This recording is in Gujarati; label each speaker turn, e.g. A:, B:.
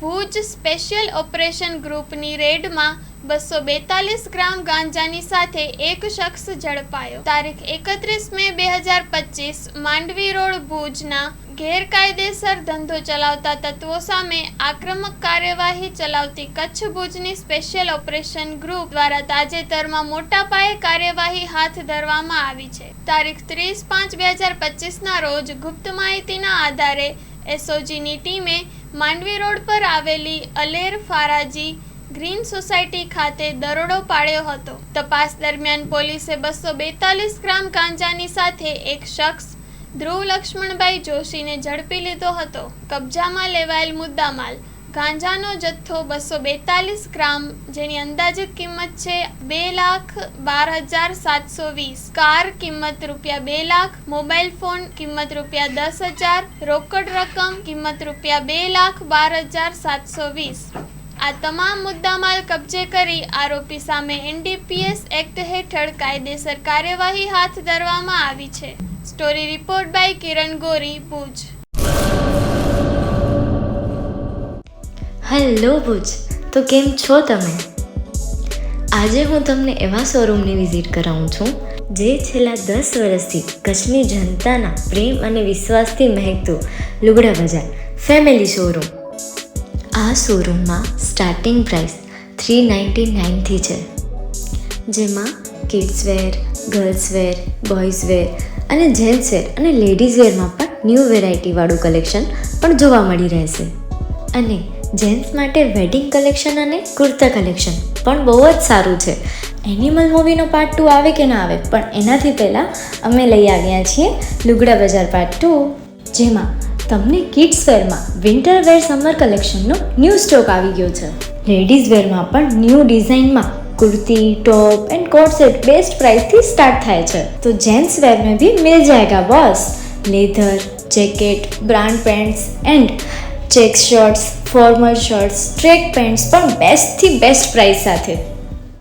A: ભુજ સ્પેશિયલ ઓપરેશન ગ્રુપની રેડમાં 242 ગ્રામ ગાંજાની સાથે એક શખ્સ ઝડપાયો. તારીખ 31 મે 2025 માંડવી રોડ ભુજના ગેરકાયદેસર ધંધો ચલાવતા તત્વો સામે આક્રમક કાર્યવાહી ચલાવતી કચ્છ ભુજની સ્પેશિયલ ઓપરેશન ગ્રુપ દ્વારા તાજેતરમાં મોટા પાયે કાર્યવાહી હાથ ધરવામાં આવી છે. તારીખ 30/5/2025ના રોજ ગુપ્ત માહિતીના આધારે એસઓજીની ટીમે માંડવી રોડ પર આવેલી અલેર ફારાજી ગ્રીન સોસાયટી ખાતે દરોડો પાડ્યો હતો. તપાસ દરમિયાન પોલીસે 242 ગ્રામ ગાંજાની સાથે એક શખ્સ ધ્રુવ લક્ષ્મણભાઈ જોશીને ઝડપી લીધો હતો. કબજામાં લેવાયેલ મુદ્દામાલ ગાંજાનો જથ્થો 242 ગ્રામ, જેની અંદાજિત કિંમત છે 2,12,720, કાર કિંમત ₹2 લાખ, મોબાઈલ ફોન કિંમત ₹10,000, રોકડ રકમ કિંમત ₹2,12,720. આ તમામ મુદ્દામાલ કબજે કરી આરોપી સામે એનડીપીએસ એક્ટ હેઠળ કાયદેસર કાર્યવાહી હાથ ધરવામાં આવી છે. Story report by Kiran Gori, Bhuj.
B: Hello Bhuj, તો કેમ છો તમે? આજે હું તમને એવા શોરૂમની વિઝિટ કરાવું છું જે છેલ્લા 10 વર્ષથી કચ્છની જનતાના પ્રેમ અને વિશ્વાસથી મહેકતું લુગડા બજાર ફેમિલી શોરૂમ. આ શોરૂમમાં સ્ટાર્ટિંગ પ્રાઇસ 399થી છે, જેમાં kids wear, girls wear, boys wear અને જેન્ટ્સ વેર અને લેડીઝ વેરમાં પણ ન્યૂ વેરાયટીવાળું કલેક્શન પણ જોવા મળી રહેશે. અને જેન્ટ્સ માટે વેડિંગ કલેક્શન અને કુર્તા કલેક્શન પણ બહુ જ સારું છે. એનિમલ મૂવીનો પાર્ટ 2 આવે કે ના આવે, પણ એનાથી પહેલાં અમે લઈ આવ્યા છીએ લુગડા બજાર પાર્ટ 2, જેમાં તમને કિડ્સ વેરમાં વિન્ટર વેર સમર કલેક્શનનો ન્યૂ સ્ટોક આવી ગયો છે. લેડીઝ વેરમાં પણ ન્યૂ ડિઝાઇનમાં kurti, top and coat set best price थी स्टार्ट थाय छे. तो जेंट्स वेर में भी मिल जाएगा boss. Leather, jacket, brand pants and check shirts, formal shirts, track pants पर बेस्ट थी बेस्ट प्राइस साथे.